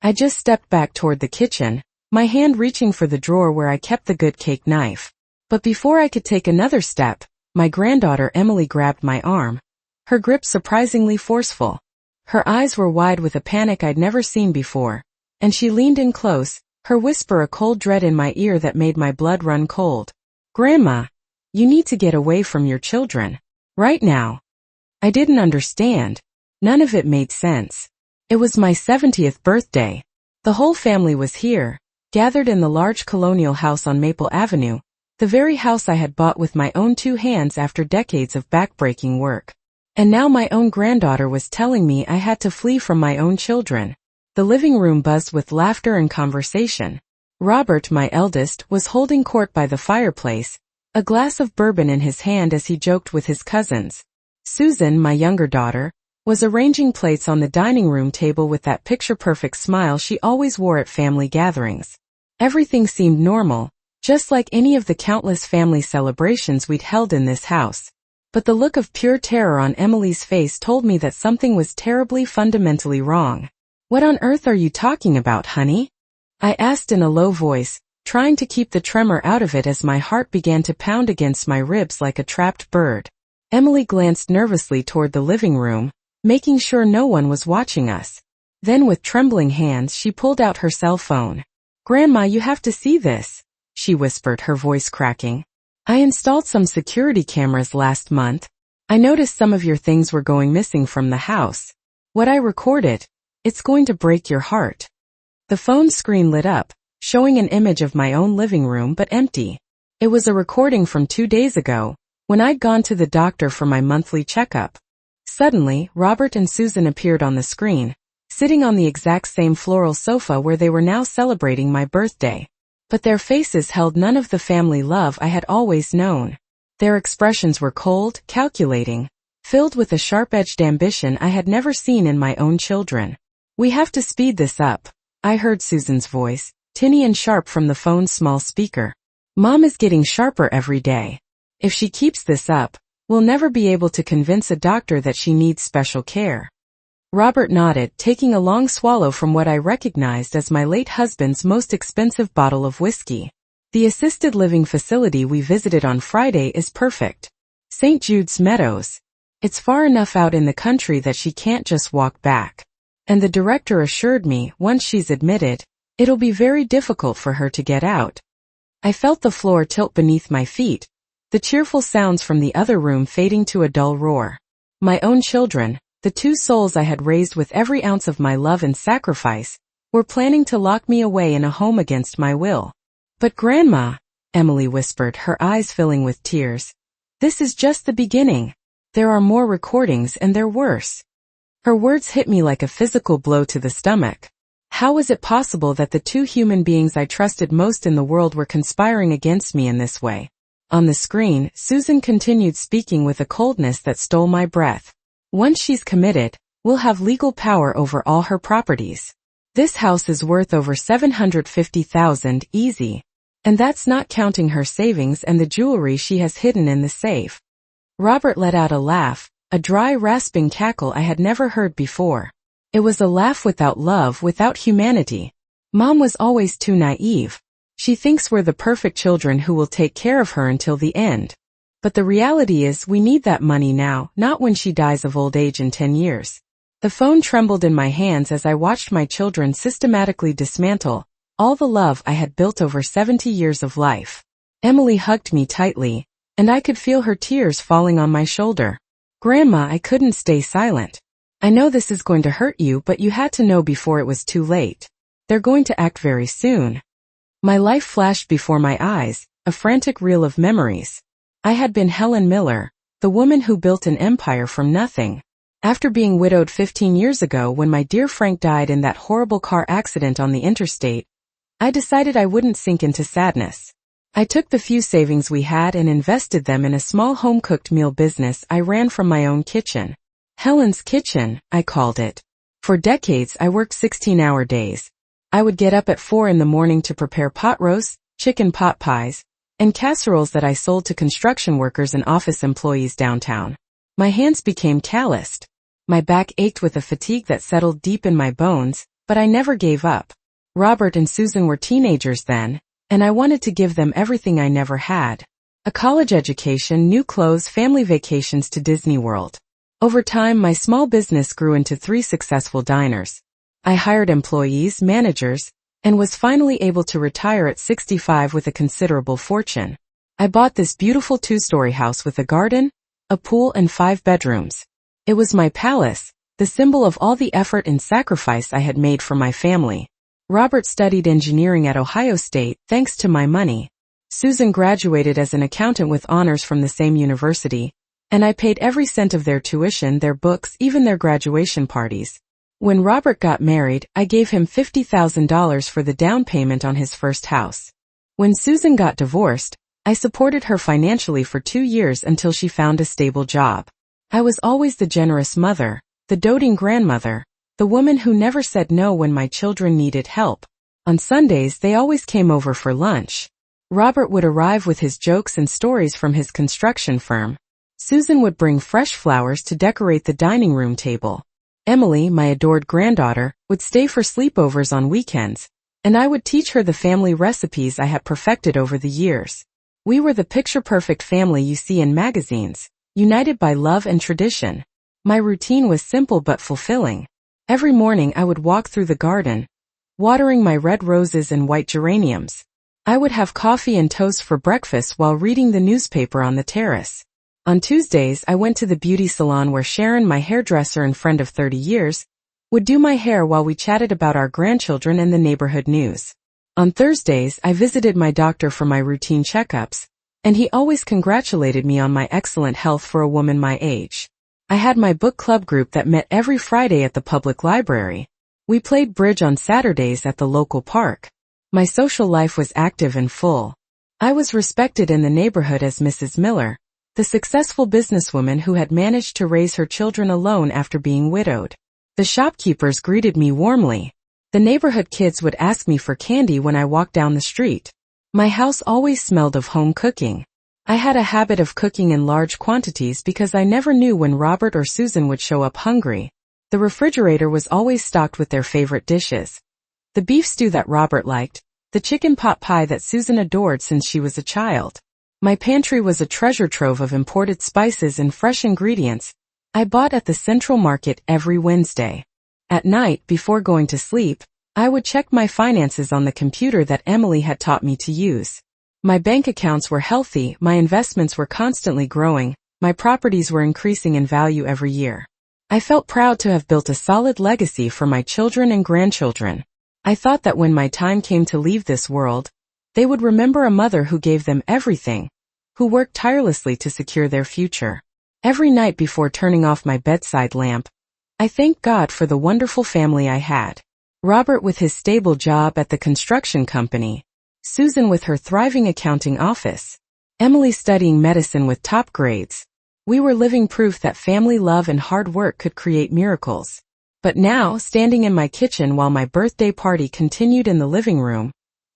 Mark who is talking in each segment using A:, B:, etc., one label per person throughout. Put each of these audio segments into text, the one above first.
A: I just stepped back toward the kitchen, my hand reaching for the drawer where I kept the good cake knife. But before I could take another step, my granddaughter Emily grabbed my arm, her grip surprisingly forceful. Her eyes were wide with a panic I'd never seen before, and she leaned in close, her whisper a cold dread in my ear that made my blood run cold. "Grandma, you need to get away from your children. Right now." I didn't understand. None of it made sense. It was my 70th birthday. The whole family was here, gathered in the large colonial house on Maple Avenue, the very house I had bought with my own 2 hands after decades of backbreaking work. And now my own granddaughter was telling me I had to flee from my own children. The living room buzzed with laughter and conversation. Robert, my eldest, was holding court by the fireplace, a glass of bourbon in his hand as he joked with his cousins. Susan, my younger daughter, was arranging plates on the dining room table with that picture-perfect smile she always wore at family gatherings. Everything seemed normal, just like any of the countless family celebrations we'd held in this house. But the look of pure terror on Emily's face told me that something was terribly fundamentally wrong. "What on earth are you talking about, honey?" I asked in a low voice, trying to keep the tremor out of it as my heart began to pound against my ribs like a trapped bird. Emily glanced nervously toward the living room, making sure no one was watching us. Then with trembling hands she pulled out her cell phone. "Grandma, you have to see this," she whispered, her voice cracking. "I installed some security cameras last month. I noticed some of your things were going missing from the house. What I recorded, it's going to break your heart." The phone screen lit up, showing an image of my own living room but empty. It was a recording from 2 days ago, when I'd gone to the doctor for my monthly checkup. Suddenly, Robert and Susan appeared on the screen, sitting on the exact same floral sofa where they were now celebrating my birthday. But their faces held none of the family love I had always known. Their expressions were cold, calculating, filled with a sharp-edged ambition I had never seen in my own children. "We have to speed this up," I heard Susan's voice, tinny and sharp from the phone's small speaker. "Mom is getting sharper every day. If she keeps this up, we'll never be able to convince a doctor that she needs special care." Robert nodded, taking a long swallow from what I recognized as my late husband's most expensive bottle of whiskey. "The assisted living facility we visited on Friday is perfect. St. Jude's Meadows. It's far enough out in the country that she can't just walk back. And the director assured me, once she's admitted, it'll be very difficult for her to get out." I felt the floor tilt beneath my feet, the cheerful sounds from the other room fading to a dull roar. My own children, the 2 souls I had raised with every ounce of my love and sacrifice, were planning to lock me away in a home against my will. "But Grandma," Emily whispered, her eyes filling with tears, "this is just the beginning. There are more recordings and they're worse." Her words hit me like a physical blow to the stomach. How was it possible that the 2 human beings I trusted most in the world were conspiring against me in this way? On the screen, Susan continued speaking with a coldness that stole my breath. "Once she's committed, we'll have legal power over all her properties. This house is worth over $750,000 easy. And that's not counting her savings and the jewelry she has hidden in the safe." Robert let out a laugh, a dry, rasping cackle I had never heard before. It was a laugh without love, without humanity. "Mom was always too naive. She thinks we're the perfect children who will take care of her until the end. But the reality is we need that money now, not when she dies of old age in 10 years. The phone trembled in my hands as I watched my children systematically dismantle all the love I had built over 70 years of life. Emily hugged me tightly, and I could feel her tears falling on my shoulder. "Grandma," I couldn't stay silent. "I know this is going to hurt you, but you had to know before it was too late. They're going to act very soon." My life flashed before my eyes, a frantic reel of memories. I had been Helen Miller, the woman who built an empire from nothing. After being widowed 15 years ago when my dear Frank died in that horrible car accident on the interstate, I decided I wouldn't sink into sadness. I took the few savings we had and invested them in a small home-cooked meal business I ran from my own kitchen. Helen's Kitchen, I called it. For decades I worked 16-hour days. I would get up at 4 in the morning to prepare pot roasts, chicken pot pies, and casseroles that I sold to construction workers and office employees downtown. My hands became calloused. My back ached with a fatigue that settled deep in my bones, But I never gave up. Robert and Susan were teenagers then, and I wanted to give them everything I never had. A college education, new clothes, family vacations to Disney World. Over time, my small business grew into 3 successful diners. I hired employees, managers, and was finally able to retire at 65 with a considerable fortune. I bought this beautiful 2-story house with a garden, a pool, and 5 bedrooms. It was my palace, the symbol of all the effort and sacrifice I had made for my family. Robert studied engineering at Ohio State, thanks to my money. Susan graduated as an accountant with honors from the same university, and I paid every cent of their tuition, their books, even their graduation parties. When Robert got married, I gave him $50,000 for the down payment on his first house. When Susan got divorced, I supported her financially for 2 years until she found a stable job. I was always the generous mother, the doting grandmother, the woman who never said no when my children needed help. On Sundays, they always came over for lunch. Robert would arrive with his jokes and stories from his construction firm. Susan would bring fresh flowers to decorate the dining room table. Emily, my adored granddaughter, would stay for sleepovers on weekends, and I would teach her the family recipes I had perfected over the years. We were the picture-perfect family you see in magazines, united by love and tradition. My routine was simple but fulfilling. Every morning I would walk through the garden, watering my red roses and white geraniums. I would have coffee and toast for breakfast while reading the newspaper on the terrace. On Tuesdays, I went to the beauty salon where Sharon, my hairdresser and friend of 30 years, would do my hair while we chatted about our grandchildren and the neighborhood news. On Thursdays, I visited my doctor for my routine checkups, and he always congratulated me on my excellent health for a woman my age. I had my book club group that met every Friday at the public library. We played bridge on Saturdays at the local park. My social life was active and full. I was respected in the neighborhood as Mrs. Miller, the successful businesswoman who had managed to raise her children alone after being widowed. The shopkeepers greeted me warmly. The neighborhood kids would ask me for candy when I walked down the street. My house always smelled of home cooking. I had a habit of cooking in large quantities because I never knew when Robert or Susan would show up hungry. The refrigerator was always stocked with their favorite dishes. The beef stew that Robert liked, the chicken pot pie that Susan adored since she was a child. My pantry was a treasure trove of imported spices and fresh ingredients I bought at the Central Market every Wednesday. At night, before going to sleep, I would check my finances on the computer that Emily had taught me to use. My bank accounts were healthy, my investments were constantly growing, my properties were increasing in value every year. I felt proud to have built a solid legacy for my children and grandchildren. I thought that when my time came to leave this world, they would remember a mother who gave them everything, who worked tirelessly to secure their future. Every night before turning off my bedside lamp, I thanked God for the wonderful family I had. Robert with his stable job at the construction company, Susan with her thriving accounting office, Emily studying medicine with top grades. We were living proof that family love and hard work could create miracles. But now, standing in my kitchen while my birthday party continued in the living room,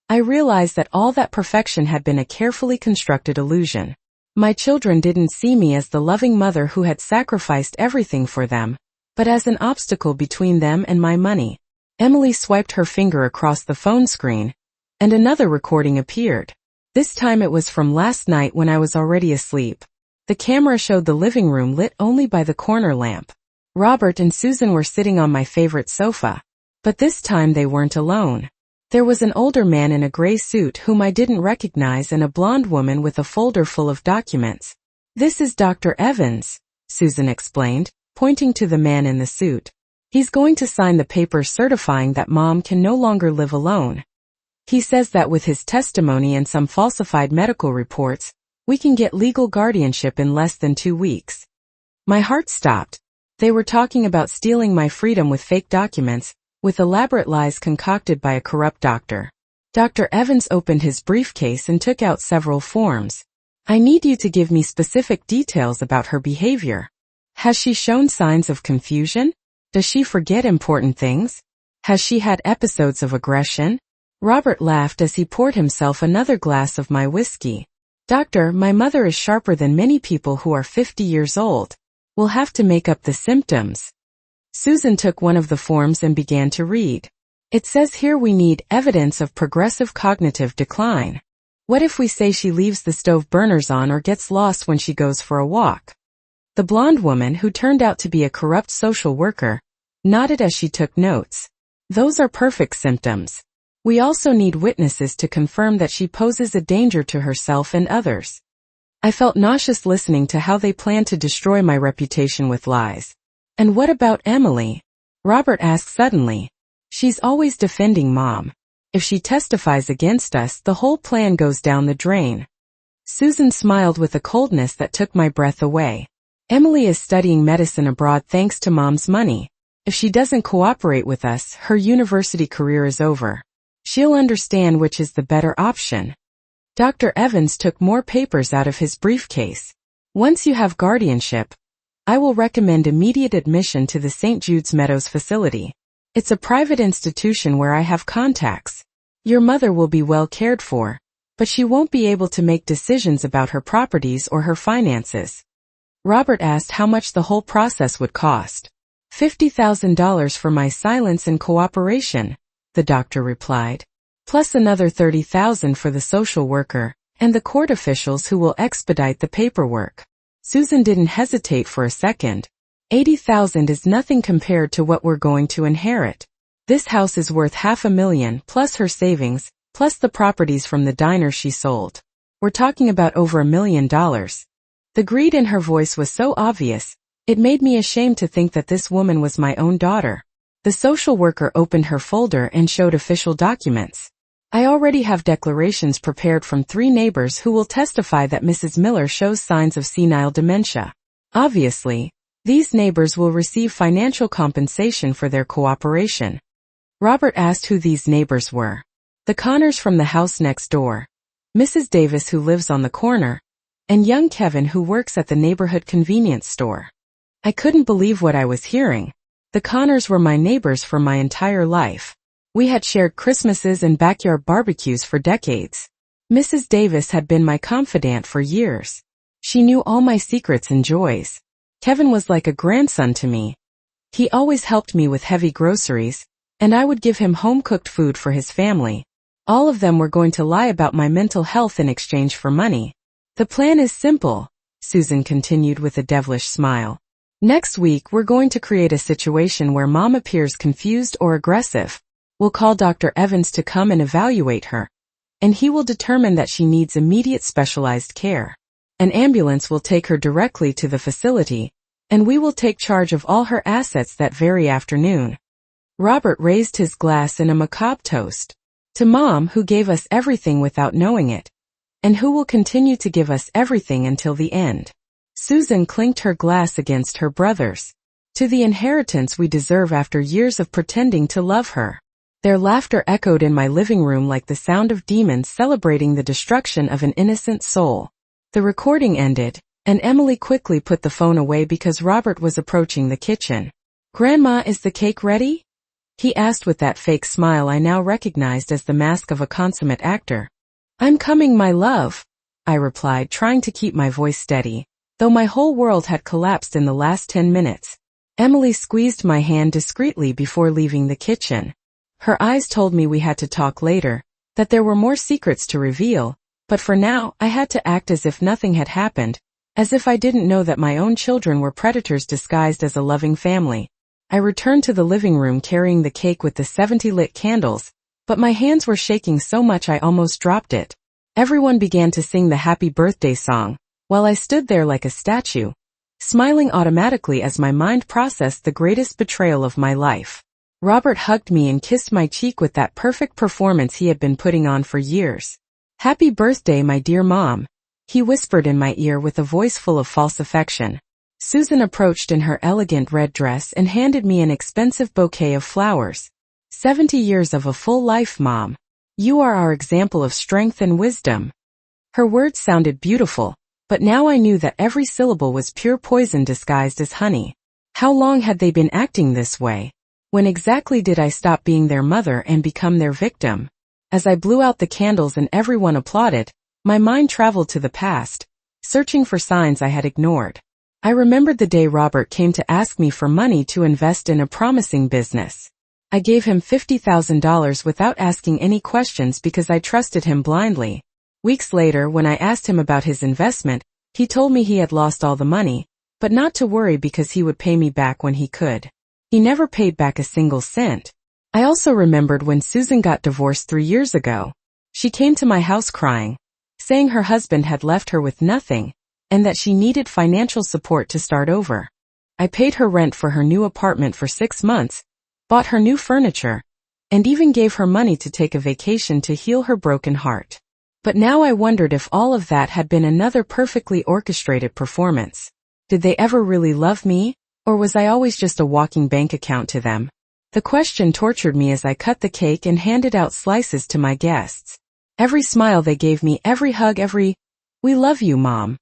A: I realized that all that perfection had been a carefully constructed illusion. My children didn't see me as the loving mother who had sacrificed everything for them, but as an obstacle between them and my money. Emily swiped her finger across the phone screen, and another recording appeared. This time it was from last night when I was already asleep. The camera showed the living room lit only by the corner lamp. Robert and Susan were sitting on my favorite sofa. But this time they weren't alone. There was an older man in a gray suit whom I didn't recognize and a blonde woman with a folder full of documents. "This is Dr. Evans," Susan explained, pointing to the man in the suit. "He's going to sign the papers certifying that Mom can no longer live alone. He says that with his testimony and some falsified medical reports, we can get legal guardianship in less than 2 weeks." My heart stopped. They were talking about stealing my freedom with fake documents, with elaborate lies concocted by a corrupt doctor. Dr. Evans opened his briefcase and took out several forms. "I need you to give me specific details about her behavior. Has she shown signs of confusion? Does she forget important things? Has she had episodes of aggression?" Robert laughed as he poured himself another glass of my whiskey. "Doctor, my mother is sharper than many people who are 50 years old. We'll have to make up the symptoms." Susan took one of the forms and began to read. It says here we need evidence of progressive cognitive decline. What if we say she leaves the stove burners on or gets lost when she goes for a walk? The blonde woman, who turned out to be a corrupt social worker, nodded as she took notes. Those are perfect symptoms. We also need witnesses to confirm that she poses a danger to herself and others. I felt nauseous listening to how they plan to destroy my reputation with lies. And what about Emily? Robert asked suddenly. She's always defending Mom. If she testifies against us, the whole plan goes down the drain. Susan smiled with a coldness that took my breath away. Emily is studying medicine abroad thanks to Mom's money. If she doesn't cooperate with us, her university career is over. She'll understand which is the better option. Dr. Evans took more papers out of his briefcase. Once you have guardianship, I will recommend immediate admission to the St. Jude's Meadows facility. It's a private institution where I have contacts. Your mother will be well cared for, but she won't be able to make decisions about her properties or her finances. Robert asked how much the whole process would cost. $50,000 for my silence and cooperation, the doctor replied, plus another $30,000 for the social worker and the court officials who will expedite the paperwork. Susan didn't hesitate for a second. $80,000 is nothing compared to what we're going to inherit. This house is worth $500,000 plus her savings, plus the properties from the diner she sold. We're talking about over $1 million. The greed in her voice was so obvious, it made me ashamed to think that this woman was my own daughter. The social worker opened her folder and showed official documents. I already have declarations prepared from 3 neighbors who will testify that Mrs. Miller shows signs of senile dementia. Obviously, these neighbors will receive financial compensation for their cooperation. Robert asked who these neighbors were. The Connors from the house next door, Mrs. Davis who lives on the corner, and young Kevin who works at the neighborhood convenience store. I couldn't believe what I was hearing. The Connors were my neighbors for my entire life. We had shared Christmases and backyard barbecues for decades. Mrs. Davis had been my confidant for years. She knew all my secrets and joys. Kevin was like a grandson to me. He always helped me with heavy groceries, and I would give him home-cooked food for his family. All of them were going to lie about my mental health in exchange for money. The plan is simple, Susan continued with a devilish smile. Next week we're going to create a situation where Mom appears confused or aggressive. We'll call Dr. Evans to come and evaluate her, and he will determine that she needs immediate specialized care. An ambulance will take her directly to the facility, and we will take charge of all her assets that very afternoon. Robert raised his glass in a macabre toast. To Mom, who gave us everything without knowing it, and who will continue to give us everything until the end. Susan clinked her glass against her brother's. To the inheritance we deserve after years of pretending to love her. Their laughter echoed in my living room like the sound of demons celebrating the destruction of an innocent soul. The recording ended, and Emily quickly put the phone away because Robert was approaching the kitchen. "Grandma, is the cake ready?" he asked with that fake smile I now recognized as the mask of a consummate actor. "I'm coming, my love," I replied, trying to keep my voice steady, though my whole world had collapsed in the last 10 minutes. Emily squeezed my hand discreetly before leaving the kitchen. Her eyes told me we had to talk later, that there were more secrets to reveal, but for now I had to act as if nothing had happened, as if I didn't know that my own children were predators disguised as a loving family. I returned to the living room carrying the cake with the 70 lit candles, but my hands were shaking so much I almost dropped it. Everyone began to sing the happy birthday song, while I stood there like a statue, smiling automatically as my mind processed the greatest betrayal of my life. Robert hugged me and kissed my cheek with that perfect performance he had been putting on for years. "Happy birthday, my dear Mom," he whispered in my ear with a voice full of false affection. Susan approached in her elegant red dress and handed me an expensive bouquet of flowers. 70 years of a full life, Mom. You are our example of strength and wisdom. Her words sounded beautiful, but now I knew that every syllable was pure poison disguised as honey. How long had they been acting this way? When exactly did I stop being their mother and become their victim? As I blew out the candles and everyone applauded, my mind traveled to the past, searching for signs I had ignored. I remembered the day Robert came to ask me for money to invest in a promising business. I gave him $50,000 without asking any questions because I trusted him blindly. Weeks later, when I asked him about his investment, he told me he had lost all the money, but not to worry because he would pay me back when he could. He never paid back a single cent. I also remembered when Susan got divorced 3 years ago. She came to my house crying, saying her husband had left her with nothing, and that she needed financial support to start over. I paid her rent for her new apartment for 6 months, bought her new furniture, and even gave her money to take a vacation to heal her broken heart. But now I wondered if all of that had been another perfectly orchestrated performance. Did they ever really love me, or was I always just a walking bank account to them? The question tortured me as I cut the cake and handed out slices to my guests. Every smile they gave me, every hug, every, "We love you, Mom,"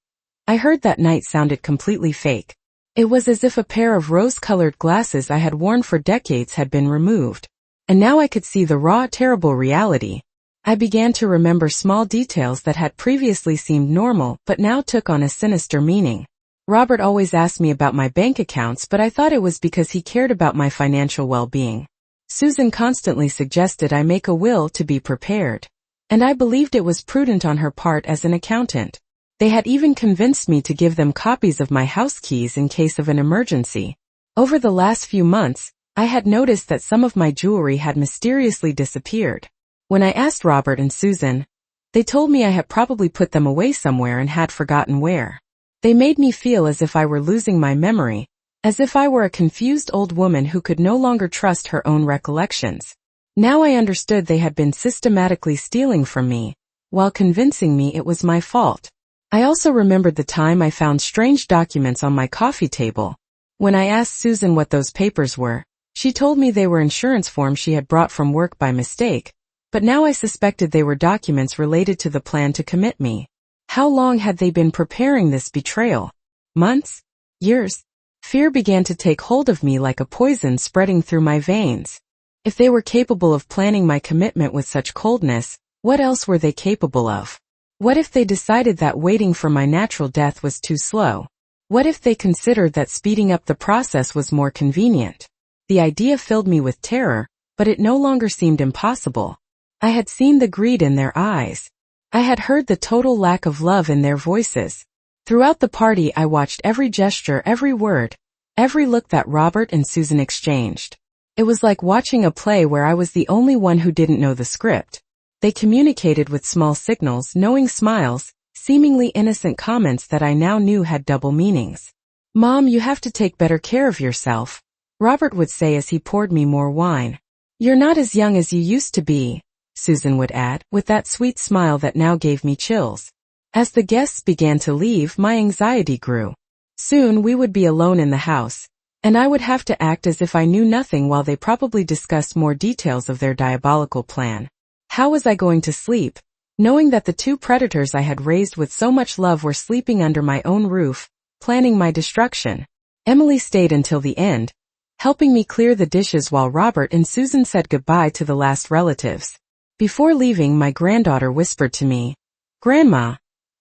A: I heard that night sounded completely fake. It was as if a pair of rose-colored glasses I had worn for decades had been removed. And now I could see the raw, terrible reality. I began to remember small details that had previously seemed normal but now took on a sinister meaning. Robert always asked me about my bank accounts, but I thought it was because he cared about my financial well-being. Susan constantly suggested I make a will to be prepared, and I believed it was prudent on her part as an accountant. They had even convinced me to give them copies of my house keys in case of an emergency. Over the last few months, I had noticed that some of my jewelry had mysteriously disappeared. When I asked Robert and Susan, they told me I had probably put them away somewhere and had forgotten where. They made me feel as if I were losing my memory, as if I were a confused old woman who could no longer trust her own recollections. Now I understood they had been systematically stealing from me, while convincing me it was my fault. I also remembered the time I found strange documents on my coffee table. When I asked Susan what those papers were, she told me they were insurance forms she had brought from work by mistake, but now I suspected they were documents related to the plan to commit me. How long had they been preparing this betrayal? Months? Years? Fear began to take hold of me like a poison spreading through my veins. If they were capable of planning my commitment with such coldness, what else were they capable of? What if they decided that waiting for my natural death was too slow? What if they considered that speeding up the process was more convenient? The idea filled me with terror, but it no longer seemed impossible. I had seen the greed in their eyes. I had heard the total lack of love in their voices. Throughout the party I watched every gesture, every word, every look that Robert and Susan exchanged. It was like watching a play where I was the only one who didn't know the script. They communicated with small signals, knowing smiles, seemingly innocent comments that I now knew had double meanings. "Mom, you have to take better care of yourself," Robert would say as he poured me more wine. "You're not as young as you used to be," Susan would add, with that sweet smile that now gave me chills. As the guests began to leave, my anxiety grew. Soon we would be alone in the house, and I would have to act as if I knew nothing while they probably discussed more details of their diabolical plan. How was I going to sleep, knowing that the two predators I had raised with so much love were sleeping under my own roof, planning my destruction? Emily stayed until the end, helping me clear the dishes while Robert and Susan said goodbye to the last relatives. Before leaving, my granddaughter whispered to me, "Grandma,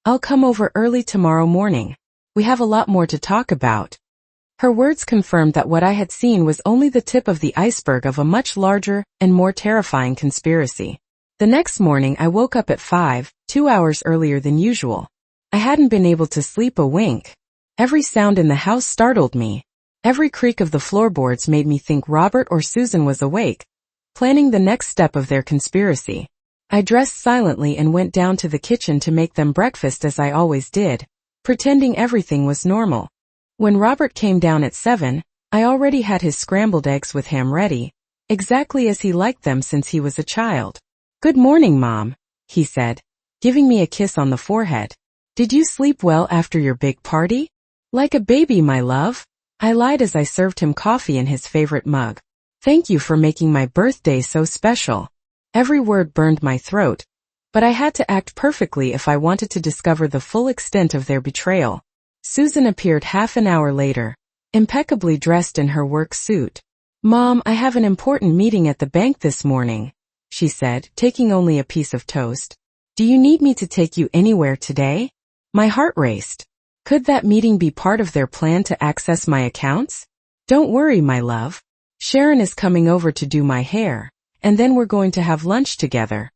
A: I'll come over early tomorrow morning. We have a lot more to talk about." Her words confirmed that what I had seen was only the tip of the iceberg of a much larger and more terrifying conspiracy. The next morning I woke up at 5, 2 hours earlier than usual. I hadn't been able to sleep a wink. Every sound in the house startled me. Every creak of the floorboards made me think Robert or Susan was awake, planning the next step of their conspiracy. I dressed silently and went down to the kitchen to make them breakfast as I always did, pretending everything was normal. When Robert came down at 7, I already had his scrambled eggs with ham ready, exactly as he liked them since he was a child. "Good morning, Mom," he said, giving me a kiss on the forehead. "Did you sleep well after your big party?" "Like a baby, my love," I lied as I served him coffee in his favorite mug. "Thank you for making my birthday so special." Every word burned my throat, but I had to act perfectly if I wanted to discover the full extent of their betrayal. Susan appeared half an hour later, impeccably dressed in her work suit. "Mom, I have an important meeting at the bank this morning," she said, taking only a piece of toast. "Do you need me to take you anywhere today?" My heart raced. Could that meeting be part of their plan to access my accounts? "Don't worry, my love. Sharon is coming over to do my hair, and then we're going to have lunch together.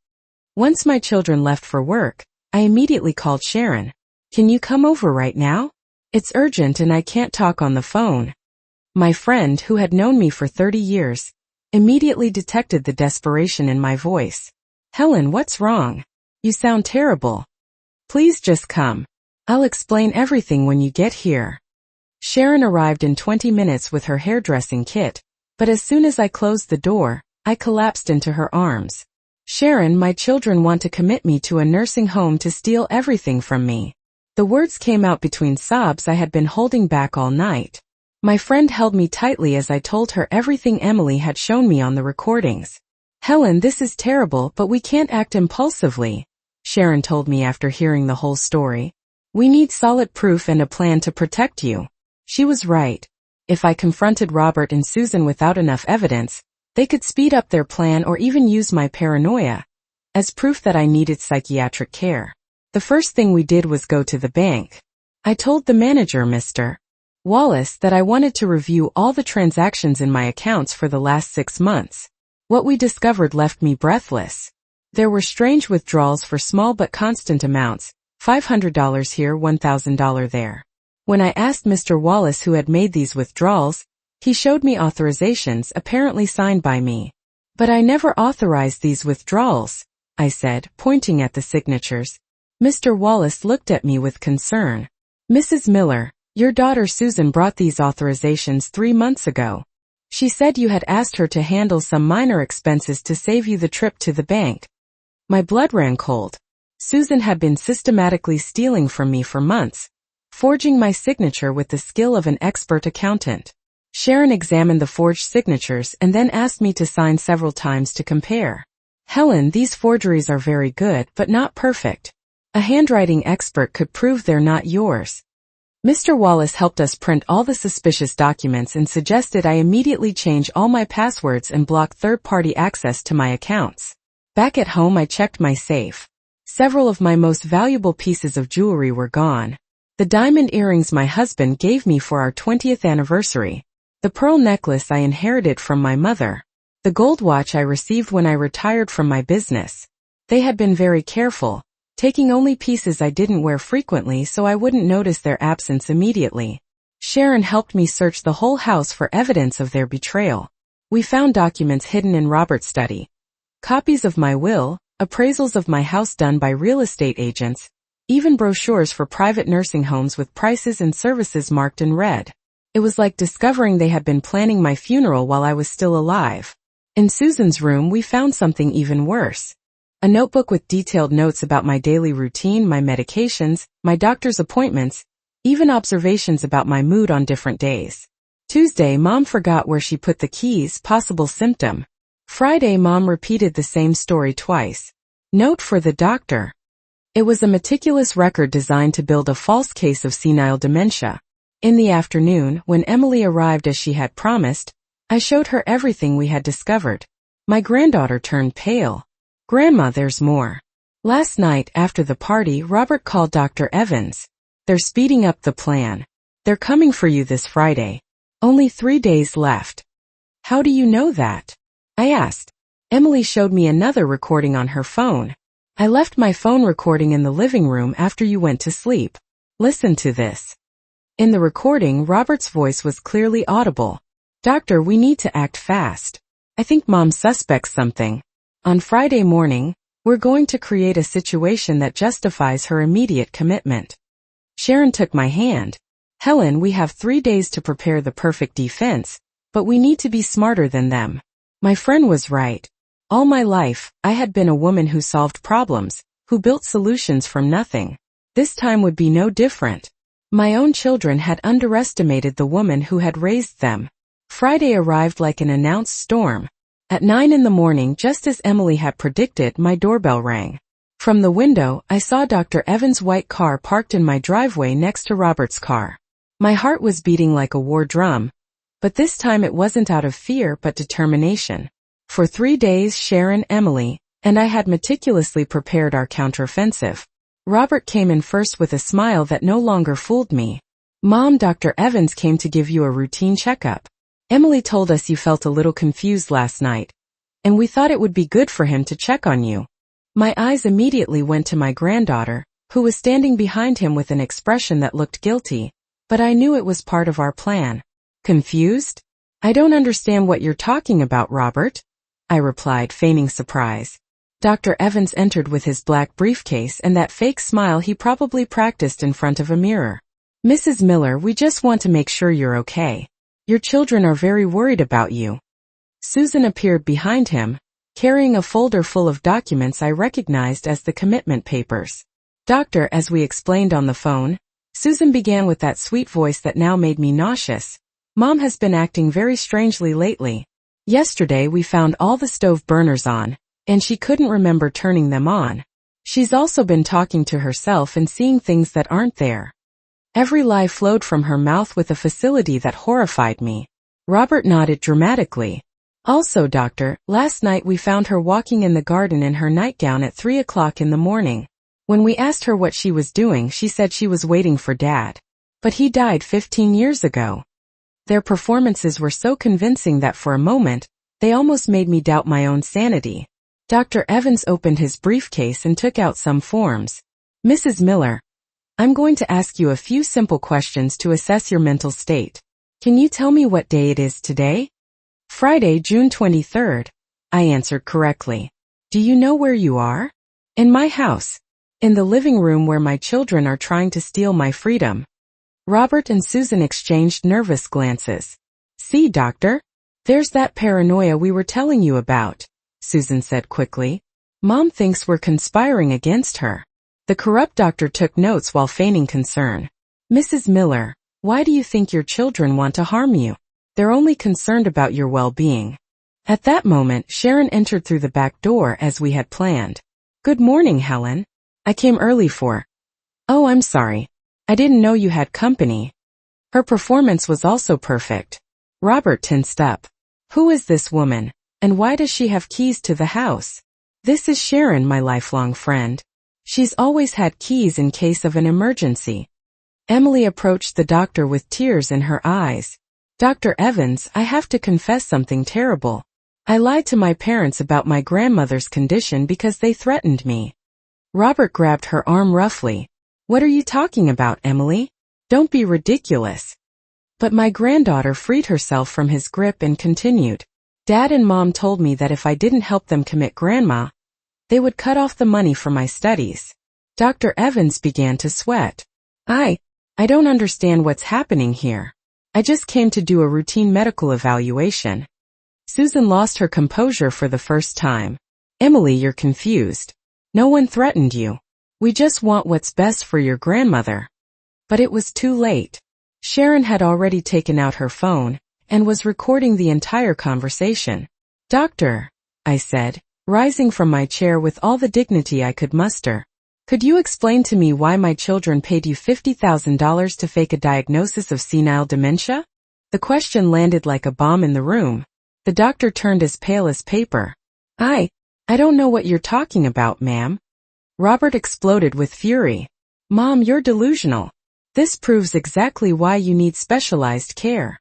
A: Once my children left for work, I immediately called Sharon. Can you come over right now? It's urgent and I can't talk on the phone. My friend, who had known me for 30 years, immediately detected the desperation in my voice. Helen, what's wrong? You sound terrible. Please just come. I'll explain everything when you get here. Sharon arrived in 20 minutes with her hairdressing kit, but as soon as I closed the door, I collapsed into her arms. Sharon, my children want to commit me to a nursing home to steal everything from me. The words came out between sobs I had been holding back all night. My friend held me tightly as I told her everything Emily had shown me on the recordings. Helen, this is terrible, but we can't act impulsively, Sharon told me after hearing the whole story. We need solid proof and a plan to protect you. She was right. If I confronted Robert and Susan without enough evidence, they could speed up their plan or even use my paranoia as proof that I needed psychiatric care. The first thing we did was go to the bank. I told the manager, Mr. Wallace, that I wanted to review all the transactions in my accounts for the last 6 months. What we discovered left me breathless. There were strange withdrawals for small but constant amounts, $500 here, $1,000 there. When I asked Mr. Wallace who had made these withdrawals, he showed me authorizations apparently signed by me. But I never authorized these withdrawals, I said, pointing at the signatures. Mr. Wallace looked at me with concern. Mrs. Miller, your daughter Susan brought these authorizations 3 months ago. She said you had asked her to handle some minor expenses to save you the trip to the bank. My blood ran cold. Susan had been systematically stealing from me for months, forging my signature with the skill of an expert accountant. Sharon examined the forged signatures and then asked me to sign several times to compare. Helen, these forgeries are very good but not perfect. A handwriting expert could prove they're not yours. Mr. Wallace helped us print all the suspicious documents and suggested I immediately change all my passwords and block third-party access to my accounts. Back at home, I checked my safe. Several of my most valuable pieces of jewelry were gone. The diamond earrings my husband gave me for our 20th anniversary. The pearl necklace I inherited from my mother. The gold watch I received when I retired from my business. They had been very careful, taking only pieces I didn't wear frequently so I wouldn't notice their absence immediately. Sharon helped me search the whole house for evidence of their betrayal. We found documents hidden in Robert's study, copies of my will, appraisals of my house done by real estate agents, even brochures for private nursing homes with prices and services marked in red. It was like discovering they had been planning my funeral while I was still alive. In Susan's room, we found something even worse. A notebook with detailed notes about my daily routine, my medications, my doctor's appointments, even observations about my mood on different days. Tuesday, Mom forgot where she put the keys, possible symptom. Friday, Mom repeated the same story twice. Note for the doctor. It was a meticulous record designed to build a false case of senile dementia. In the afternoon, when Emily arrived as she had promised, I showed her everything we had discovered. My granddaughter turned pale. Grandma, there's more. Last night, after the party, Robert called Dr. Evans. They're speeding up the plan. They're coming for you this Friday. Only 3 days left. How do you know that? I asked. Emily showed me another recording on her phone. I left my phone recording in the living room after you went to sleep. Listen to this. In the recording, Robert's voice was clearly audible. Doctor, we need to act fast. I think Mom suspects something. On Friday morning, we're going to create a situation that justifies her immediate commitment. Sharon took my hand. Helen, we have 3 days to prepare the perfect defense, but we need to be smarter than them. My friend was right. All my life, I had been a woman who solved problems, who built solutions from nothing. This time would be no different. My own children had underestimated the woman who had raised them. Friday arrived like an announced storm. At 9 in the morning, just as Emily had predicted, my doorbell rang. From the window, I saw Dr. Evans' white car parked in my driveway next to Robert's car. My heart was beating like a war drum, but this time it wasn't out of fear but determination. For 3 days, Sharon, Emily, and I had meticulously prepared our counteroffensive. Robert came in first with a smile that no longer fooled me. Mom, Dr. Evans came to give you a routine checkup. Emily told us you felt a little confused last night, and we thought it would be good for him to check on you. My eyes immediately went to my granddaughter, who was standing behind him with an expression that looked guilty, but I knew it was part of our plan. Confused? I don't understand what you're talking about, Robert, I replied, feigning surprise. Dr. Evans entered with his black briefcase and that fake smile he probably practiced in front of a mirror. Mrs. Miller, we just want to make sure you're okay. Your children are very worried about you. Susan appeared behind him, carrying a folder full of documents I recognized as the commitment papers. Doctor, as we explained on the phone, Susan began with that sweet voice that now made me nauseous. Mom has been acting very strangely lately. Yesterday we found all the stove burners on, and she couldn't remember turning them on. She's also been talking to herself and seeing things that aren't there. Every lie flowed from her mouth with a facility that horrified me. Robert nodded dramatically. Also, Doctor, last night we found her walking in the garden in her nightgown at 3 o'clock in the morning. When we asked her what she was doing, she said she was waiting for Dad. But he died 15 years ago. Their performances were so convincing that for a moment, they almost made me doubt my own sanity. Dr. Evans opened his briefcase and took out some forms. Mrs. Miller, I'm going to ask you a few simple questions to assess your mental state. Can you tell me what day it is today? Friday, June 23rd, I answered correctly. Do you know where you are? In my house. In the living room where my children are trying to steal my freedom. Robert and Susan exchanged nervous glances. See, Doctor? There's that paranoia we were telling you about, Susan said quickly. Mom thinks we're conspiring against her. The corrupt doctor took notes while feigning concern. Mrs. Miller, why do you think your children want to harm you? They're only concerned about your well-being. At that moment, Sharon entered through the back door as we had planned. Good morning, Helen. I came early for. Oh, I'm sorry. I didn't know you had company. Her performance was also perfect. Robert tensed up. Who is this woman, and why does she have keys to the house? This is Sharon, my lifelong friend. She's always had keys in case of an emergency. Emily approached the doctor with tears in her eyes. Dr. Evans, I have to confess something terrible. I lied to my parents about my grandmother's condition because they threatened me. Robert grabbed her arm roughly. What are you talking about, Emily? Don't be ridiculous. But my granddaughter freed herself from his grip and continued. Dad and Mom told me that if I didn't help them commit Grandma, they would cut off the money for my studies. Dr. Evans began to sweat. I don't understand what's happening here. I just came to do a routine medical evaluation. Susan lost her composure for the first time. Emily, you're confused. No one threatened you. We just want what's best for your grandmother. But it was too late. Sharon had already taken out her phone and was recording the entire conversation. Doctor, I said, rising from my chair with all the dignity I could muster. Could you explain to me why my children paid you $50,000 to fake a diagnosis of senile dementia? The question landed like a bomb in the room. The doctor turned as pale as paper. I don't know what you're talking about, ma'am. Robert exploded with fury. Mom, you're delusional. This proves exactly why you need specialized care.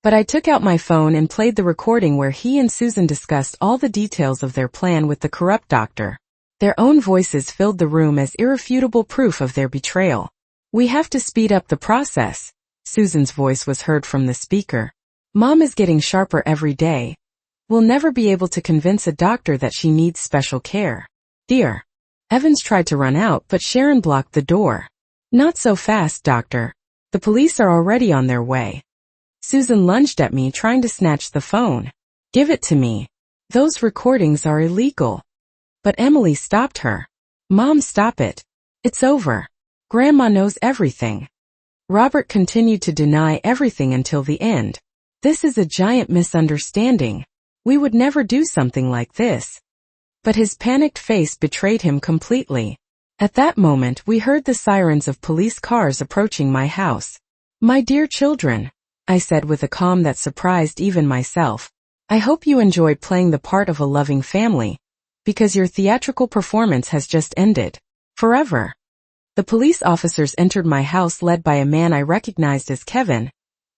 A: But I took out my phone and played the recording where he and Susan discussed all the details of their plan with the corrupt doctor. Their own voices filled the room as irrefutable proof of their betrayal. We have to speed up the process. Susan's voice was heard from the speaker. Mom is getting sharper every day. We'll never be able to convince a doctor that she needs special care. Dear. Evans tried to run out, but Sharon blocked the door. Not so fast, doctor. The police are already on their way. Susan lunged at me, trying to snatch the phone. Give it to me. Those recordings are illegal. But Emily stopped her. Mom, stop it. It's over. Grandma knows everything. Robert continued to deny everything until the end. This is a giant misunderstanding. We would never do something like this. But his panicked face betrayed him completely. At that moment, we heard the sirens of police cars approaching my house. My dear children, I said with a calm that surprised even myself. I hope you enjoyed playing the part of a loving family, because your theatrical performance has just ended. Forever. The police officers entered my house led by a man I recognized as Kevin.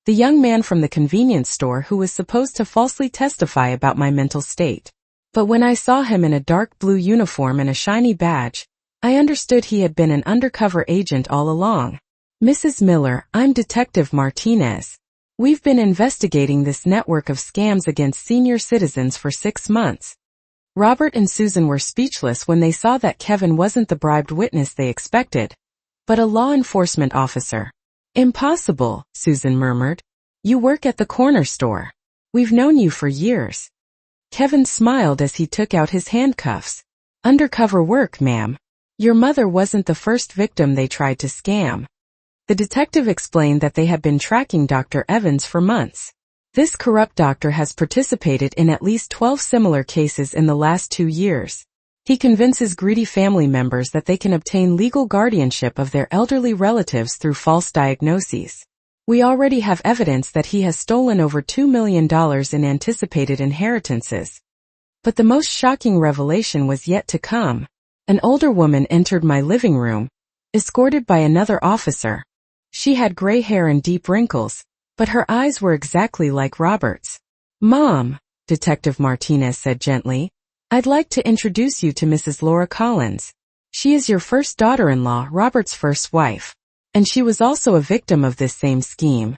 A: the young man from the convenience store who was supposed to falsely testify about my mental state. But when I saw him in a dark blue uniform and a shiny badge, I understood he had been an undercover agent all along. Mrs. Miller, I'm Detective Martinez. We've been investigating this network of scams against senior citizens for 6 months. Robert and Susan were speechless when they saw that Kevin wasn't the bribed witness they expected, but a law enforcement officer. Impossible, Susan murmured. You work at the corner store. We've known you for years. Kevin smiled as he took out his handcuffs. Undercover work, ma'am. Your mother wasn't the first victim they tried to scam. The detective explained that they had been tracking Dr. Evans for months. This corrupt doctor has participated in at least 12 similar cases in the last 2 years. He convinces greedy family members that they can obtain legal guardianship of their elderly relatives through false diagnoses. We already have evidence that he has stolen over $2 million in anticipated inheritances. But the most shocking revelation was yet to come. An older woman entered my living room, escorted by another officer. She had gray hair and deep wrinkles, but her eyes were exactly like Robert's. Mom, Detective Martinez said gently, I'd like to introduce you to Mrs. Laura Collins. She is your first daughter-in-law, Robert's first wife, and she was also a victim of this same scheme.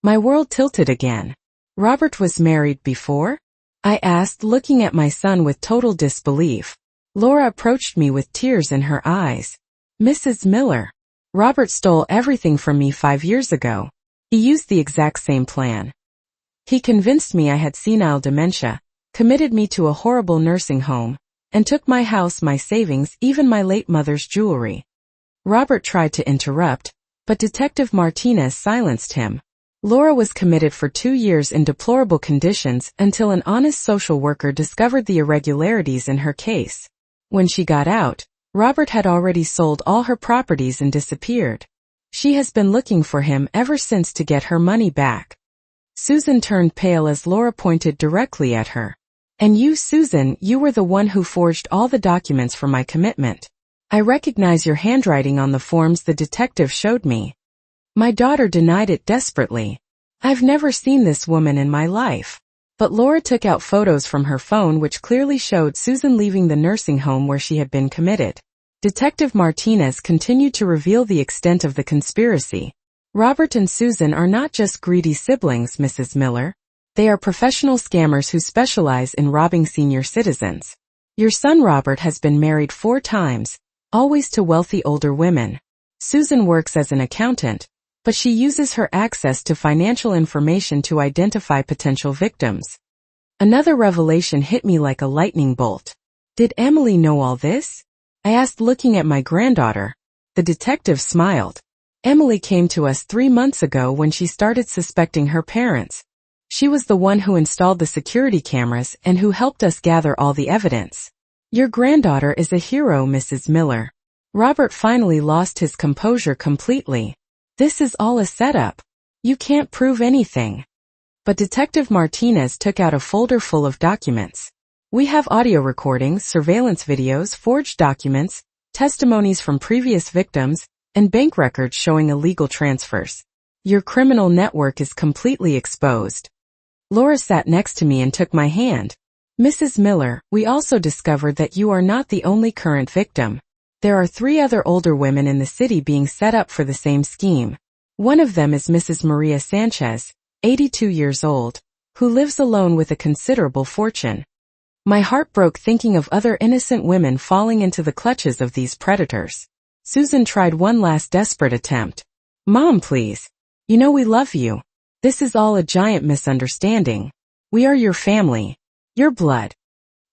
A: My world tilted again. Robert was married before? I asked, looking at my son with total disbelief. Laura approached me with tears in her eyes. Mrs. Miller. Robert stole everything from me 5 years ago. He used the exact same plan. He convinced me I had senile dementia, committed me to a horrible nursing home, and took my house, my savings, even my late mother's jewelry. Robert tried to interrupt, but Detective Martinez silenced him. Laura was committed for 2 years in deplorable conditions until an honest social worker discovered the irregularities in her case. When she got out, Robert had already sold all her properties and disappeared. She has been looking for him ever since to get her money back. Susan turned pale as Laura pointed directly at her. And you, Susan, you were the one who forged all the documents for my commitment. I recognize your handwriting on the forms the detective showed me. My daughter denied it desperately. I've never seen this woman in my life. But Laura took out photos from her phone which clearly showed Susan leaving the nursing home where she had been committed. Detective Martinez continued to reveal the extent of the conspiracy. Robert and Susan are not just greedy siblings, Mrs. Miller. They are professional scammers who specialize in robbing senior citizens. Your son Robert has been married 4 times, always to wealthy older women. Susan works as an accountant, but she uses her access to financial information to identify potential victims. Another revelation hit me like a lightning bolt. Did Emily know all this? I asked, looking at my granddaughter. The detective smiled. Emily came to us 3 months ago when she started suspecting her parents. She was the one who installed the security cameras and who helped us gather all the evidence. Your granddaughter is a hero, Mrs. Miller. Robert finally lost his composure completely. This is all a setup. You can't prove anything. But Detective Martinez took out a folder full of documents. We have audio recordings, surveillance videos, forged documents, testimonies from previous victims, and bank records showing illegal transfers. Your criminal network is completely exposed. Laura sat next to me and took my hand. Mrs. Miller, we also discovered that you are not the only current victim. There are 3 other older women in the city being set up for the same scheme. One of them is Mrs. Maria Sanchez, 82 years old, who lives alone with a considerable fortune. My heart broke thinking of other innocent women falling into the clutches of these predators. Susan tried one last desperate attempt. Mom, please. You know we love you. This is all a giant misunderstanding. We are your family. Your blood.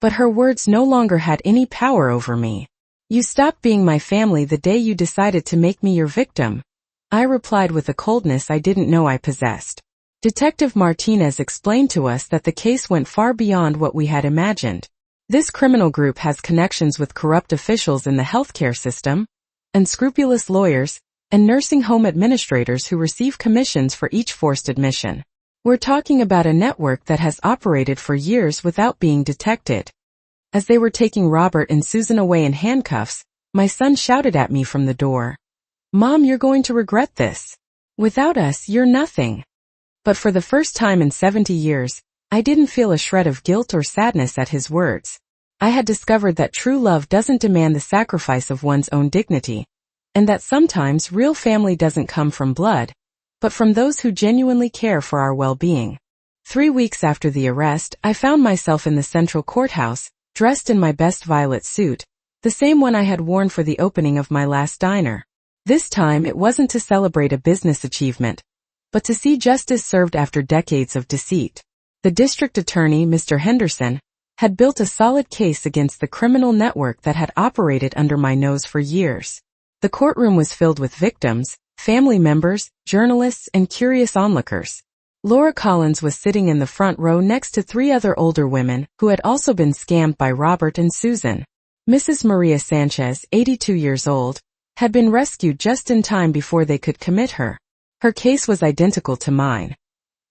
A: But her words no longer had any power over me. You stopped being my family the day you decided to make me your victim. I replied with a coldness I didn't know I possessed. Detective Martinez explained to us that the case went far beyond what we had imagined. This criminal group has connections with corrupt officials in the healthcare system, unscrupulous lawyers, and nursing home administrators who receive commissions for each forced admission. We're talking about a network that has operated for years without being detected. As they were taking Robert and Susan away in handcuffs, my son shouted at me from the door. Mom, you're going to regret this. Without us, you're nothing. But for the first time in 70 years, I didn't feel a shred of guilt or sadness at his words. I had discovered that true love doesn't demand the sacrifice of one's own dignity, and that sometimes real family doesn't come from blood, but from those who genuinely care for our well-being. 3 weeks after the arrest, I found myself in the central courthouse, dressed in my best violet suit, the same one I had worn for the opening of my last diner. This time it wasn't to celebrate a business achievement, but to see justice served after decades of deceit. The district attorney, Mr. Henderson, had built a solid case against the criminal network that had operated under my nose for years. The courtroom was filled with victims, family members, journalists, and curious onlookers. Laura Collins was sitting in the front row next to 3 other older women who had also been scammed by Robert and Susan. Mrs. Maria Sanchez, 82 years old, had been rescued just in time before they could commit her. Her case was identical to mine.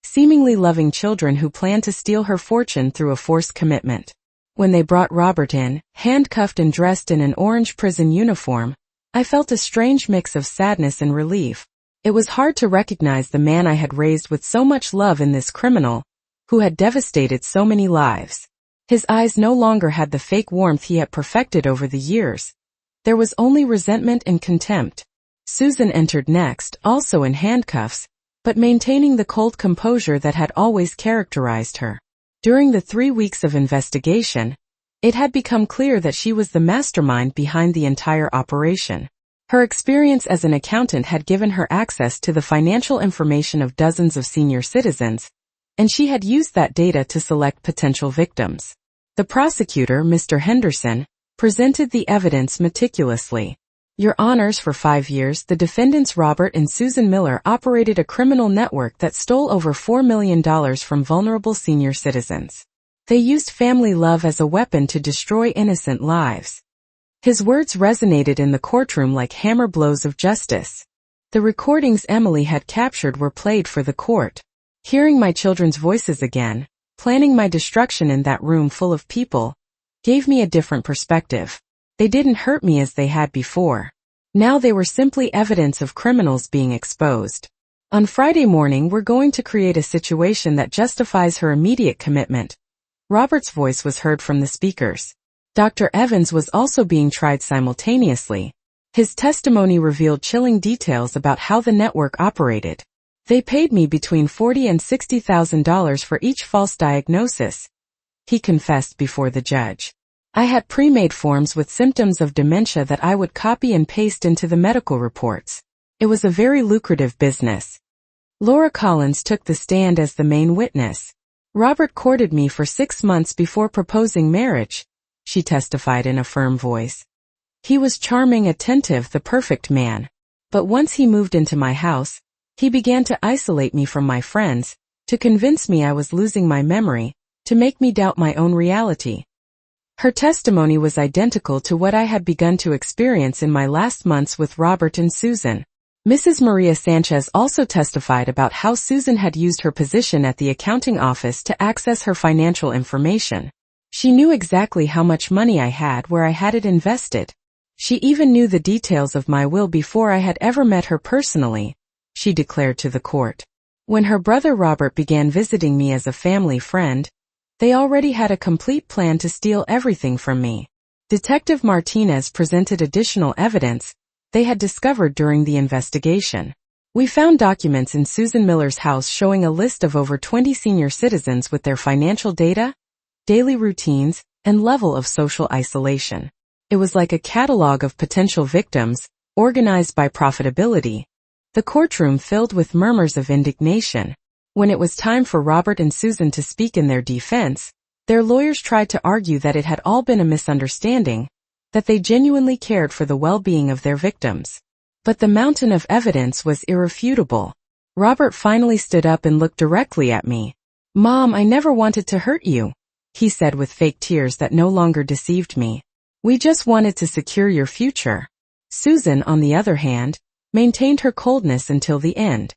A: Seemingly loving children who planned to steal her fortune through a forced commitment. When they brought Robert in, handcuffed and dressed in an orange prison uniform, I felt a strange mix of sadness and relief. It was hard to recognize the man I had raised with so much love in this criminal, who had devastated so many lives. His eyes no longer had the fake warmth he had perfected over the years. There was only resentment and contempt. Susan entered next, also in handcuffs, but maintaining the cold composure that had always characterized her. During the 3 weeks of investigation, it had become clear that she was the mastermind behind the entire operation. Her experience as an accountant had given her access to the financial information of dozens of senior citizens, and she had used that data to select potential victims. The prosecutor, Mr. Henderson, presented the evidence meticulously. Your Honors, for 5 years, the defendants Robert and Susan Miller operated a criminal network that stole over $4 million from vulnerable senior citizens. They used family love as a weapon to destroy innocent lives. His words resonated in the courtroom like hammer blows of justice. The recordings Emily had captured were played for the court. Hearing my children's voices again, planning my destruction in that room full of people, gave me a different perspective. They didn't hurt me as they had before. Now they were simply evidence of criminals being exposed. On Friday morning, we're going to create a situation that justifies her immediate commitment. Robert's voice was heard from the speakers. Dr. Evans was also being tried simultaneously. His testimony revealed chilling details about how the network operated. They paid me between $40,000 and $60,000 for each false diagnosis, he confessed before the judge. I had pre-made forms with symptoms of dementia that I would copy and paste into the medical reports. It was a very lucrative business. Laura Collins took the stand as the main witness. Robert courted me for 6 months before proposing marriage, she testified in a firm voice. He was charming, attentive, the perfect man. But once he moved into my house, he began to isolate me from my friends, to convince me I was losing my memory, to make me doubt my own reality. Her testimony was identical to what I had begun to experience in my last months with Robert and Susan. Mrs. Maria Sanchez also testified about how Susan had used her position at the accounting office to access her financial information. She knew exactly how much money I had, where I had it invested. She even knew the details of my will before I had ever met her personally, she declared to the court. When her brother Robert began visiting me as a family friend, they already had a complete plan to steal everything from me. Detective Martinez presented additional evidence they had discovered during the investigation. We found documents in Susan Miller's house showing a list of over 20 senior citizens with their financial data, daily routines, and level of social isolation. It was like a catalog of potential victims, organized by profitability. The courtroom filled with murmurs of indignation. When it was time for Robert and Susan to speak in their defense, their lawyers tried to argue that it had all been a misunderstanding, that they genuinely cared for the well-being of their victims. But the mountain of evidence was irrefutable. Robert finally stood up and looked directly at me. "Mom, I never wanted to hurt you," he said with fake tears that no longer deceived me. "We just wanted to secure your future." Susan, on the other hand, maintained her coldness until the end.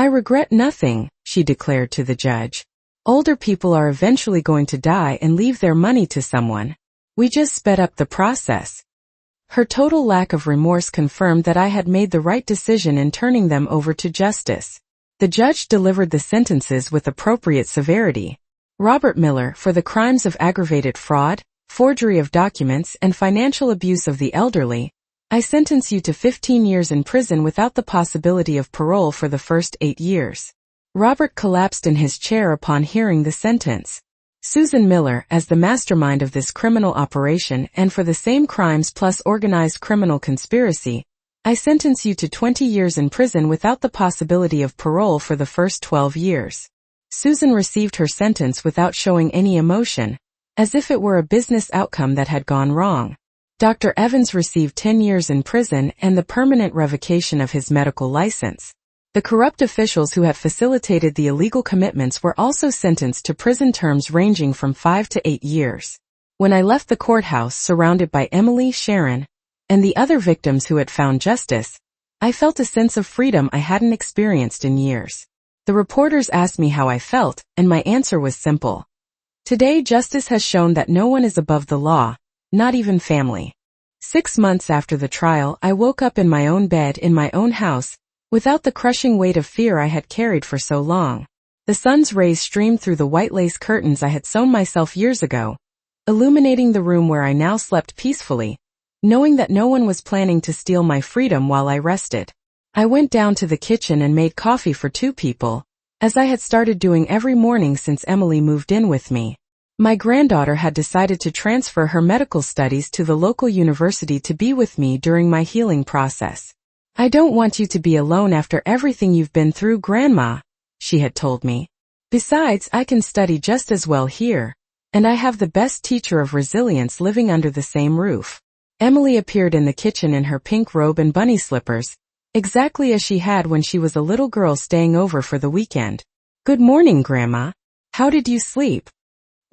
A: "I regret nothing," she declared to the judge. "Older people are eventually going to die and leave their money to someone. We just sped up the process." Her total lack of remorse confirmed that I had made the right decision in turning them over to justice. The judge delivered the sentences with appropriate severity. Robert Miller, for the crimes of aggravated fraud, forgery of documents, and financial abuse of the elderly, I sentence you to 15 years in prison without the possibility of parole for the first 8 years. Robert collapsed in his chair upon hearing the sentence. Susan Miller, as the mastermind of this criminal operation and for the same crimes plus organized criminal conspiracy, I sentence you to 20 years in prison without the possibility of parole for the first 12 years. Susan received her sentence without showing any emotion, as if it were a business outcome that had gone wrong. Dr. Evans received 10 years in prison and the permanent revocation of his medical license. The corrupt officials who had facilitated the illegal commitments were also sentenced to prison terms ranging from 5 to 8 years. When I left the courthouse surrounded by Emily, Sharon, and the other victims who had found justice, I felt a sense of freedom I hadn't experienced in years. The reporters asked me how I felt, and my answer was simple. Today justice has shown that no one is above the law, not even family. 6 months after the trial, I woke up in my own bed in my own house, without the crushing weight of fear I had carried for so long. The sun's rays streamed through the white lace curtains I had sewn myself years ago, illuminating the room where I now slept peacefully, knowing that no one was planning to steal my freedom while I rested. I went down to the kitchen and made coffee for 2 people, as I had started doing every morning since Emily moved in with me. My granddaughter had decided to transfer her medical studies to the local university to be with me during my healing process. I don't want you to be alone after everything you've been through, Grandma, she had told me. Besides, I can study just as well here, and I have the best teacher of resilience living under the same roof. Emily appeared in the kitchen in her pink robe and bunny slippers, exactly as she had when she was a little girl staying over for the weekend. Good morning, Grandma. How did you sleep?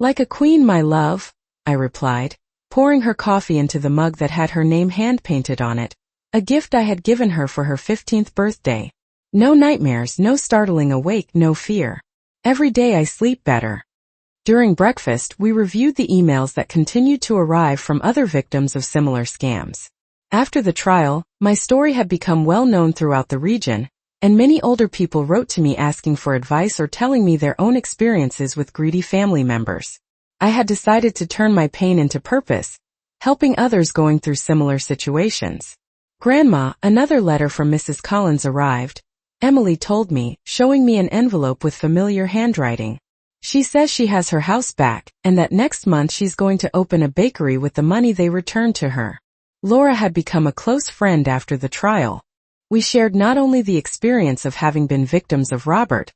A: Like a queen, my love, I replied, pouring her coffee into the mug that had her name hand-painted on it, a gift I had given her for her 15th birthday. No nightmares, no startling awake, no fear. Every day I sleep better. During breakfast, we reviewed the emails that continued to arrive from other victims of similar scams. After the trial, my story had become well known throughout the region, and many older people wrote to me asking for advice or telling me their own experiences with greedy family members. I had decided to turn my pain into purpose, helping others going through similar situations. Grandma, another letter from Mrs. Collins arrived, Emily told me, showing me an envelope with familiar handwriting. She says she has her house back, and that next month she's going to open a bakery with the money they returned to her. Laura had become a close friend after the trial. We shared not only the experience of having been victims of Robert,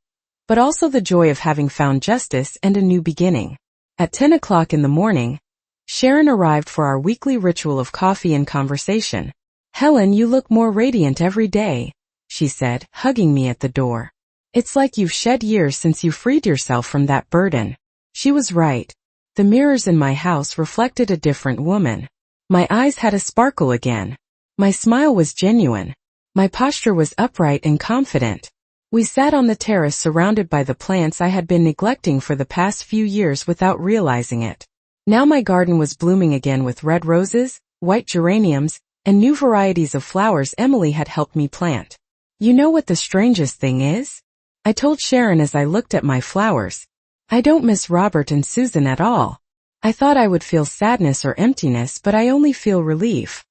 A: but also the joy of having found justice and a new beginning. At 10 o'clock in the morning, Sharon arrived for our weekly ritual of coffee and conversation. Helen, you look more radiant every day, she said, hugging me at the door. It's like you've shed years since you freed yourself from that burden. She was right. The mirrors in my house reflected a different woman. My eyes had a sparkle again. My smile was genuine. My posture was upright and confident. We sat on the terrace surrounded by the plants I had been neglecting for the past few years without realizing it. Now my garden was blooming again with red roses, white geraniums, and new varieties of flowers Emily had helped me plant. You know what the strangest thing is? I told Sharon as I looked at my flowers. I don't miss Robert and Susan at all. I thought I would feel sadness or emptiness, but I only feel relief.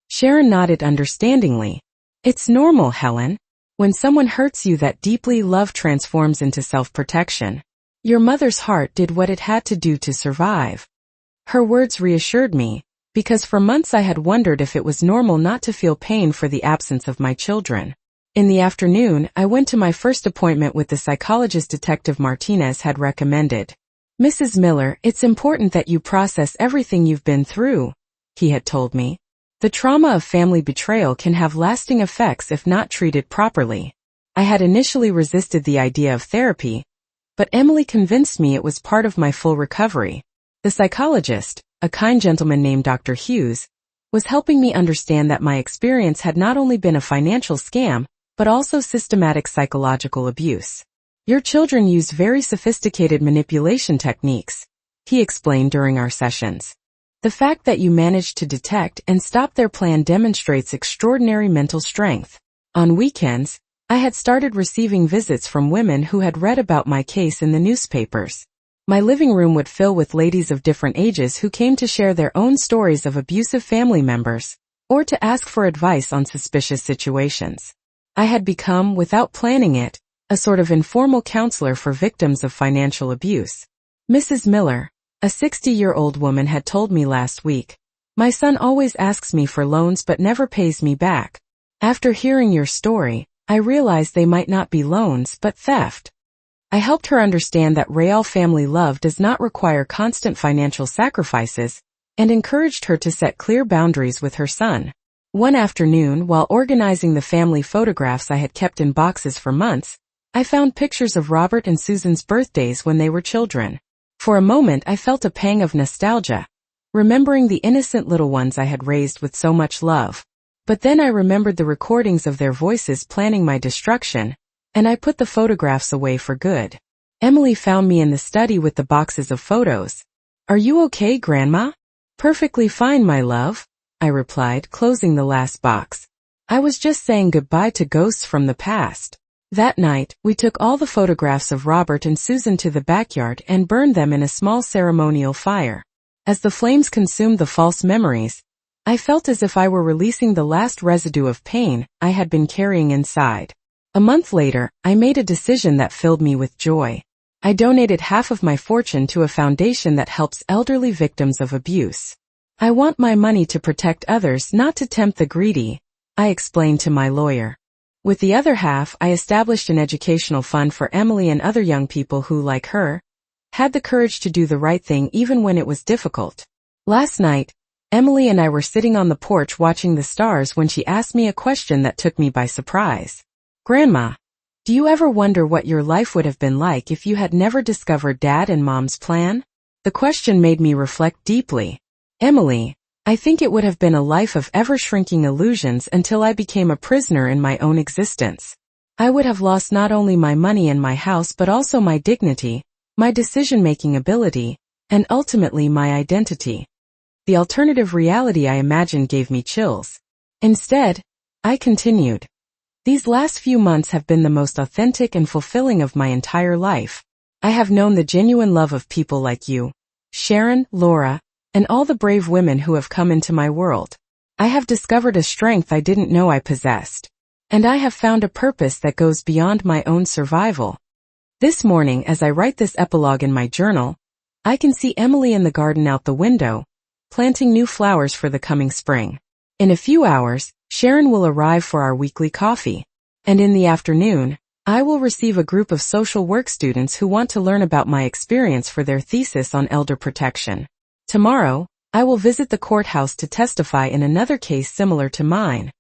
A: Sharon nodded understandingly. It's normal, Helen. When someone hurts you that deeply, love transforms into self-protection. Your mother's heart did what it had to do to survive. Her words reassured me, because for months I had wondered if it was normal not to feel pain for the absence of my children. In the afternoon, I went to my first appointment with the psychologist Detective Martinez had recommended. Mrs. Miller, it's important that you process everything you've been through, he had told me. The trauma of family betrayal can have lasting effects if not treated properly. I had initially resisted the idea of therapy, but Emily convinced me it was part of my full recovery. The psychologist, a kind gentleman named Dr. Hughes, was helping me understand that my experience had not only been a financial scam, but also systematic psychological abuse. Your children use very sophisticated manipulation techniques, he explained during our sessions. The fact that you managed to detect and stop their plan demonstrates extraordinary mental strength. On weekends, I had started receiving visits from women who had read about my case in the newspapers. My living room would fill with ladies of different ages who came to share their own stories of abusive family members, or to ask for advice on suspicious situations. I had become, without planning it, a sort of informal counselor for victims of financial abuse. Mrs. Miller, a 60-year-old woman, had told me last week, "My son always asks me for loans but never pays me back. After hearing your story, I realized they might not be loans but theft." I helped her understand that real family love does not require constant financial sacrifices, and encouraged her to set clear boundaries with her son. One afternoon, while organizing the family photographs I had kept in boxes for months, I found pictures of Robert and Susan's birthdays when they were children. For a moment I felt a pang of nostalgia, remembering the innocent little ones I had raised with so much love. But then I remembered the recordings of their voices planning my destruction, and I put the photographs away for good. Emily found me in the study with the boxes of photos. "Are you okay, Grandma?" "Perfectly fine, my love," I replied, closing the last box. "I was just saying goodbye to ghosts from the past." That night, we took all the photographs of Robert and Susan to the backyard and burned them in a small ceremonial fire. As the flames consumed the false memories, I felt as if I were releasing the last residue of pain I had been carrying inside. A month later, I made a decision that filled me with joy. I donated half of my fortune to a foundation that helps elderly victims of abuse. "I want my money to protect others, not to tempt the greedy," I explained to my lawyer. With the other half, I established an educational fund for Emily and other young people who, like her, had the courage to do the right thing even when it was difficult. Last night, Emily and I were sitting on the porch watching the stars when she asked me a question that took me by surprise. "Grandma, do you ever wonder what your life would have been like if you had never discovered Dad and Mom's plan?" The question made me reflect deeply. "Emily, I think it would have been a life of ever-shrinking illusions until I became a prisoner in my own existence. I would have lost not only my money and my house but also my dignity, my decision-making ability, and ultimately my identity. The alternative reality I imagined gave me chills. Instead, I continued. These last few months have been the most authentic and fulfilling of my entire life. I have known the genuine love of people like you, Sharon, Laura, and all the brave women who have come into my world. I have discovered a strength I didn't know I possessed. And I have found a purpose that goes beyond my own survival. This morning, as I write this epilogue in my journal, I can see Emily in the garden out the window, planting new flowers for the coming spring. In a few hours, Sharon will arrive for our weekly coffee. And in the afternoon, I will receive a group of social work students who want to learn about my experience for their thesis on elder protection. Tomorrow, I will visit the courthouse to testify in another case similar to mine,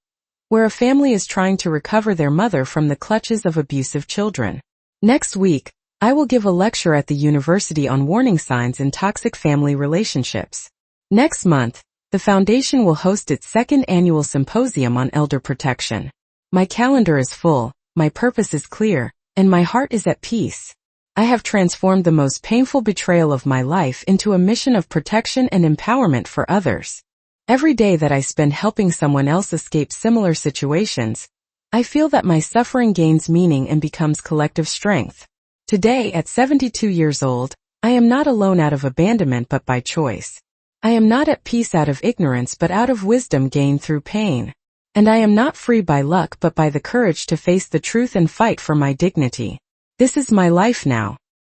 A: where a family is trying to recover their mother from the clutches of abusive children. Next week, I will give a lecture at the university on warning signs in toxic family relationships. Next month, the foundation will host its second annual symposium on elder protection. My calendar is full, my purpose is clear, and my heart is at peace. I have transformed the most painful betrayal of my life into a mission of protection and empowerment for others. Every day that I spend helping someone else escape similar situations, I feel that my suffering gains meaning and becomes collective strength. Today, at 72 years old, I am not alone out of abandonment but by choice. I am not at peace out of ignorance but out of wisdom gained through pain. And I am not free by luck but by the courage to face the truth and fight for my dignity. This is my life now.